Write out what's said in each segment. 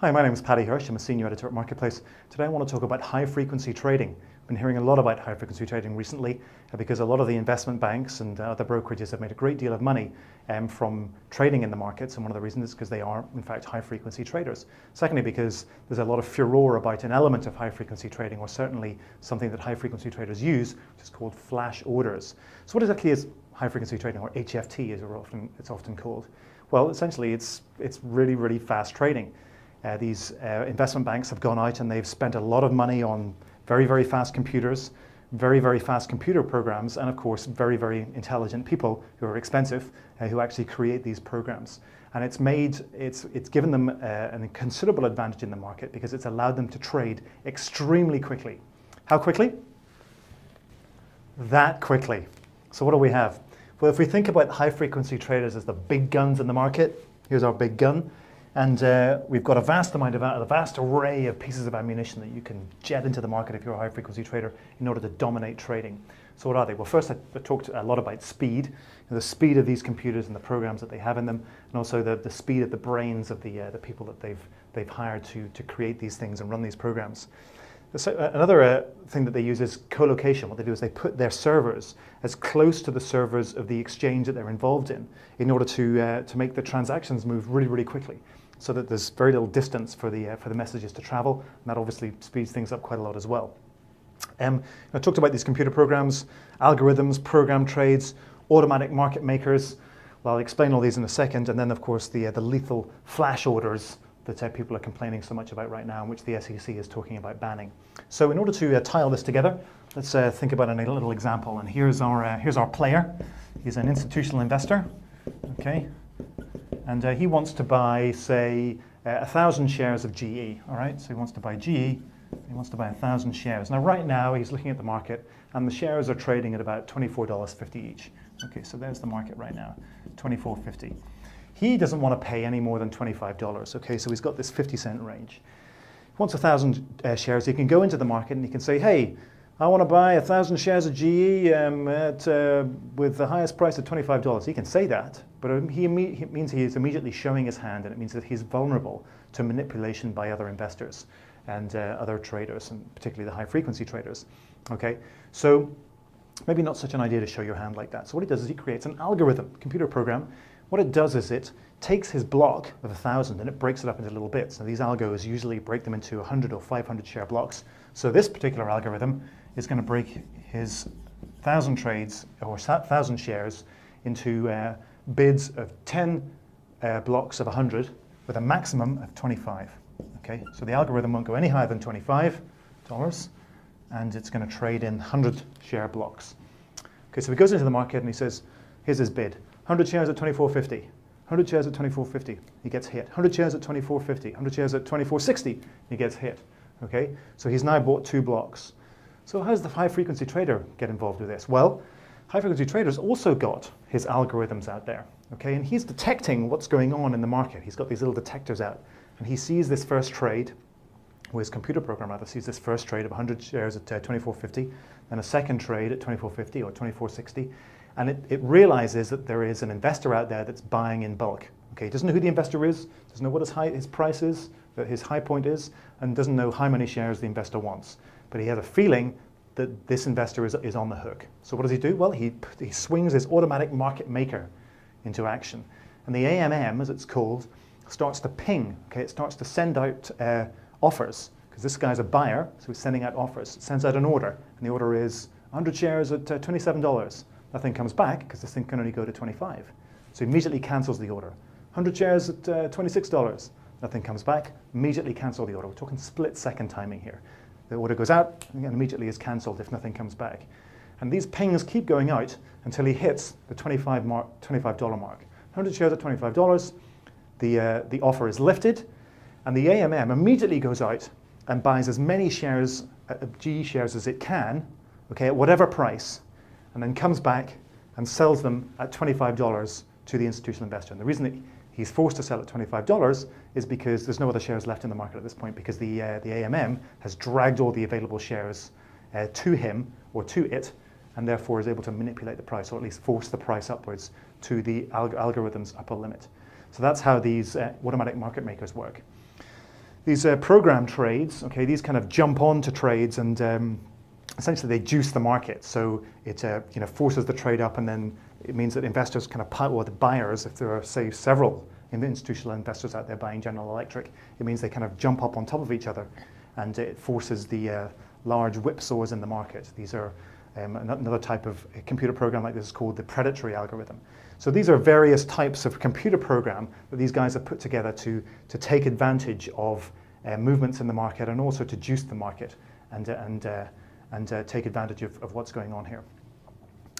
Hi, my name is Paddy Hirsch. I'm a senior editor at Marketplace. Today I want to talk about high-frequency trading. I've been hearing a lot about high-frequency trading recently because a lot of the investment banks and other brokerages have made a great deal of money from trading in the markets, and one of the reasons is because they are, in fact, high-frequency traders. Secondly, because there's a lot of furore about an element of high-frequency trading, or certainly something that high-frequency traders use, which is called flash orders. So what exactly is high-frequency trading, or HFT as it's often called? Well, essentially it's really, really fast trading. These investment banks have gone out and they've spent a lot of money on very, very fast computers, very, very fast computer programs, and of course, very, very intelligent people who are expensive, who actually create these programs. And it's given them a considerable advantage in the market because it's allowed them to trade extremely quickly. How quickly? That quickly. So what do we have? Well, if we think about high-frequency traders as the big guns in the market, here's our big gun. And we've got a vast array of pieces of ammunition that you can jet into the market if you're a high-frequency trader in order to dominate trading. So what are they? Well, first I talked a lot about speed, the speed of these computers and the programs that they have in them, and also the speed of the brains of the people that they've hired to create these things and run these programs. So, another thing that they use is co-location. What they do is they put their servers as close to the servers of the exchange that they're involved in order to make the transactions move really, really quickly, so that there's very little distance for the messages to travel, and that obviously speeds things up quite a lot as well. I talked about these computer programs, algorithms, program trades, automatic market makers. Well, I'll explain all these in a second, and then of course the lethal flash orders that people are complaining so much about right now, and which the SEC is talking about banning. So in order to tie all this together, let's think about a little example. And here's our player. He's an institutional investor, okay? And he wants to buy, say, 1,000 shares of GE, all right? So he wants to buy GE, he wants to buy 1,000 shares. Now right now he's looking at the market and the shares are trading at about $24.50 each. Okay, so there's the market right now, $24.50. He doesn't want to pay any more than $25, okay? So he's got this 50-cent range. He wants 1,000 shares. He can go into the market and he can say, hey, I want to buy 1,000 shares of GE with the highest price of $25. He can say that, but it means he is immediately showing his hand, and it means that he's vulnerable to manipulation by other investors and other traders, and particularly the high-frequency traders, okay? So maybe not such an idea to show your hand like that. So what he does is he creates an algorithm, computer program. What it does is it takes his block of 1,000 and it breaks it up into little bits. Now these algos usually break them into 100 or 500 share blocks. So this particular algorithm is going to break his 1,000 trades or 1,000 shares into bids of 10 blocks of 100 with a maximum of 25. Okay, so the algorithm won't go any higher than $25, and it's going to trade in 100 share blocks. Okay, so he goes into the market and he says, here's his bid. 100 shares at $24.50, 100 shares at $24.50, he gets hit. 100 shares at $24.50, 100 shares at $24.60, he gets hit. Okay, so he's now bought 2 blocks. So how does the high-frequency trader get involved with this? Well, high-frequency traders also got his algorithms out there. Okay, and he's detecting what's going on in the market. He's got these little detectors out, and he sees this first trade, or his computer program rather sees this first trade of 100 shares at $24.50, then a second trade at $24.50 or $24.60. And it realizes that there is an investor out there that's buying in bulk. Okay, doesn't know who the investor is, doesn't know what his price is, what his high point is, and doesn't know how many shares the investor wants. But he has a feeling that this investor is on the hook. So what does he do? Well, he swings his automatic market maker into action. And the AMM, as it's called, starts to ping. Okay, it starts to send out offers, because this guy's a buyer, so he's sending out offers. It sends out an order, and the order is 100 shares at $27. Nothing comes back because this thing can only go to 25. So he immediately cancels the order. 100 shares at $26. Nothing comes back. Immediately cancel the order. We're talking split-second timing here. The order goes out and immediately is cancelled if nothing comes back. And these pings keep going out until he hits the $25 mark. 100 shares at $25. The offer is lifted, and the AMM immediately goes out and buys as many shares, GE shares as it can, okay, at whatever price, and then comes back and sells them at $25 to the institutional investor. And the reason that he's forced to sell at $25 is because there's no other shares left in the market at this point, because the AMM has dragged all the available shares to him or to it, and therefore is able to manipulate the price, or at least force the price upwards to the algorithm's upper limit. So that's how these automatic market makers work. These program trades, okay, these kind of jump onto trades and essentially they juice the market. So it forces the trade up, and then it means that investors kind of or the buyers, if there are, say, several institutional investors out there buying General Electric, it means they kind of jump up on top of each other, and it forces the large whipsaws in the market. These are another type of computer program like this is called the predatory algorithm. So these are various types of computer program that these guys have put together to take advantage of movements in the market and also to juice the market and take advantage of what's going on here.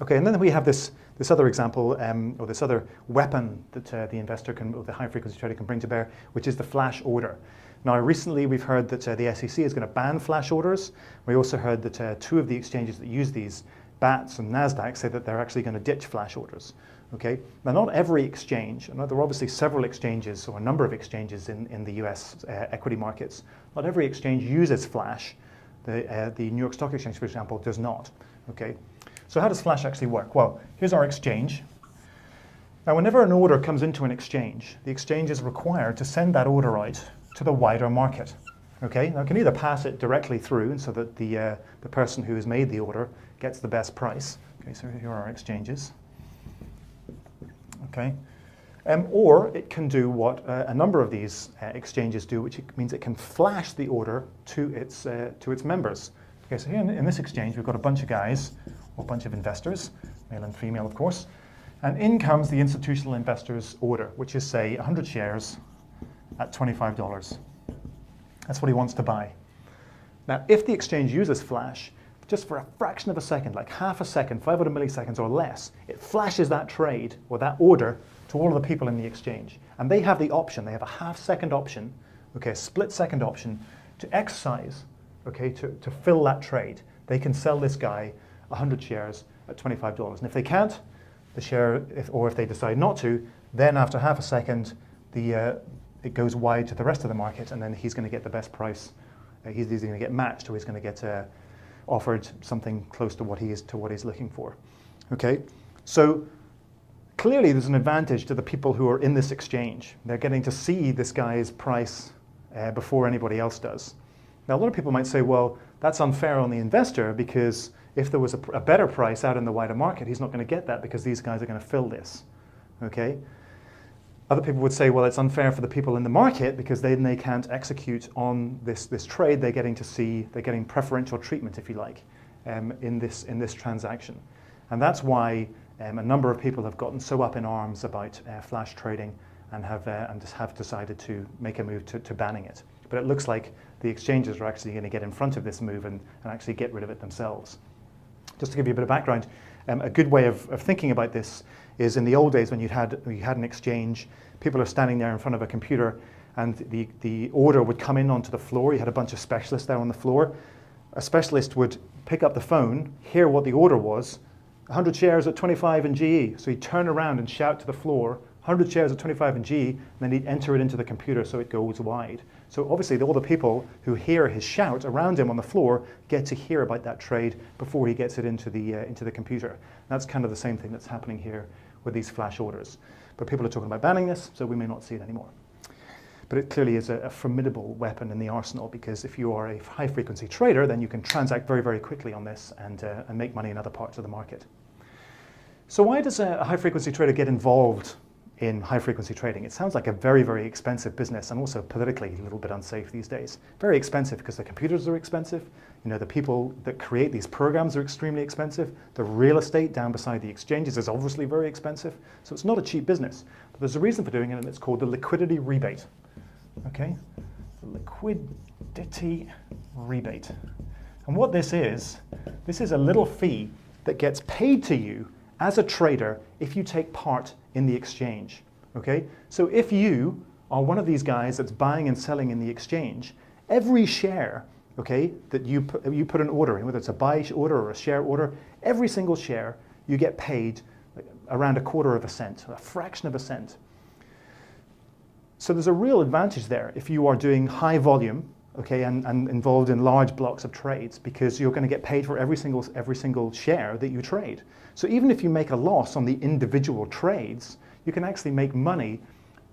Okay, and then we have this other example, or this other weapon that the investor can, or the high-frequency trader can bring to bear, which is the flash order. Now, recently we've heard that the SEC is going to ban flash orders. We also heard that two of the exchanges that use these, BATS and NASDAQ, say that they're actually going to ditch flash orders. Okay, now not every exchange, and there are obviously several exchanges or a number of exchanges in the US equity markets. Not every exchange uses flash. The New York Stock Exchange, for example, does not. Okay. So how does flash actually work? Well, here's our exchange. Now, whenever an order comes into an exchange, the exchange is required to send that order out to the wider market. Okay, now it can either pass it directly through, and so that the person who has made the order gets the best price. Okay, so here are our exchanges. Okay, or it can do what a number of these exchanges do, which means it can flash the order to its members. Okay, so here in this exchange, we've got a bunch of guys, or a bunch of investors, male and female, of course, and in comes the institutional investor's order, which is, say, 100 shares at $25. That's what he wants to buy. Now, if the exchange uses flash, just for a fraction of a second, like half a second, 500 milliseconds or less, it flashes that trade or that order to all of the people in the exchange. And they have the option, they have a half-second option, okay, a split-second option to exercise, okay, to fill that trade. They can sell this guy 100 shares at $25. And if they can't, the share, or if they decide not to, then after half a second, it goes wide to the rest of the market, and then he's going to get the best price. He's either going to get matched, or he's going to get offered something close to what he's looking for. Okay, so clearly there's an advantage to the people who are in this exchange. They're getting to see this guy's price before anybody else does. Now, a lot of people might say, well, that's unfair on the investor, because if there was a better price out in the wider market, he's not going to get that because these guys are going to fill this. Okay. Other people would say, well, it's unfair for the people in the market because then they can't execute on this trade. They're getting preferential treatment, if you like, in this transaction. And that's why a number of people have gotten so up in arms about flash trading and have decided to make a move to banning it. But it looks like the exchanges are actually going to get in front of this move and actually get rid of it themselves. Just to give you a bit of background, a good way of thinking about this is in the old days when you had an exchange, people are standing there in front of a computer and the order would come in onto the floor. You had a bunch of specialists there on the floor. A specialist would pick up the phone, hear what the order was, 100 shares at 25 in GE. So he'd turn around and shout to the floor, 100 shares at 25 in GE, and then he'd enter it into the computer so it goes wide. So obviously all the people who hear his shout around him on the floor get to hear about that trade before he gets it into the computer. That's kind of the same thing that's happening here with these flash orders. But people are talking about banning this, so we may not see it anymore. But it clearly is a formidable weapon in the arsenal, because if you are a high-frequency trader, then you can transact very, very quickly on this and make money in other parts of the market. So why does a high-frequency trader get involved in high-frequency trading? It sounds like a very, very expensive business, and also politically a little bit unsafe these days. Very expensive because the computers are expensive. You know, the people that create these programs are extremely expensive. The real estate down beside the exchanges is obviously very expensive. So it's not a cheap business. But there's a reason for doing it, and it's called the liquidity rebate. Okay, the liquidity rebate. And what this is a little fee that gets paid to you as a trader if you take part in the exchange. Okay, so if you are one of these guys that's buying and selling in the exchange, every share, okay, that you put an order in, whether it's a buy order or a share order, every single share you get paid around 1/4 cent, a fraction of a cent. So there's a real advantage there if you are doing high volume, okay, and involved in large blocks of trades, because you're going to get paid for every single share that you trade. So even if you make a loss on the individual trades, you can actually make money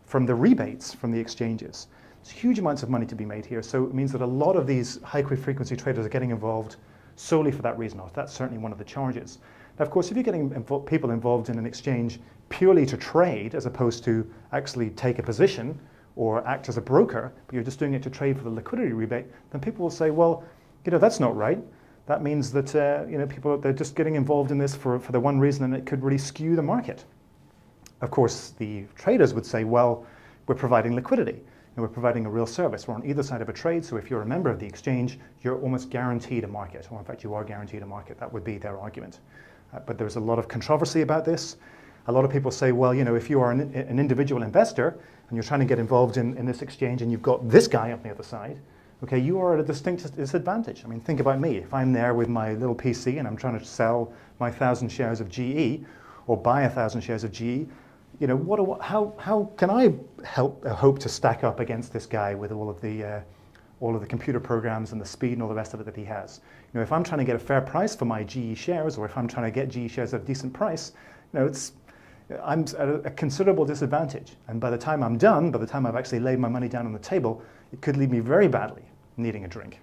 from the rebates from the exchanges. There's huge amounts of money to be made here. So it means that a lot of these high frequency traders are getting involved solely for that reason. That's certainly one of the charges. Now, of course, if you're getting people involved in an exchange purely to trade as opposed to actually take a position or act as a broker, but you're just doing it to trade for the liquidity rebate, then people will say, well, that's not right. That means that people, they're just getting involved in this for the one reason, and it could really skew the market. Of course, the traders would say, well, we're providing liquidity, and we're providing a real service. We're on either side of a trade, so if you're a member of the exchange, you're almost guaranteed a market, or in fact, you are guaranteed a market. That would be their argument. But there's a lot of controversy about this. A lot of people say, well, if you are an individual investor, and you're trying to get involved in this exchange, and you've got this guy on the other side, okay, you are at a distinct disadvantage. I mean, think about me. If I'm there with my little PC and I'm trying to sell my 1,000 shares of GE or buy 1,000 shares of GE, how can I hope to stack up against this guy with all of the computer programs and the speed and all the rest of it that he has? If I'm trying to get a fair price for my GE shares, or if I'm trying to get GE shares at a decent price, I'm at a considerable disadvantage. And by the time I'm done, by the time I've actually laid my money down on the table, it could leave me very badly needing a drink.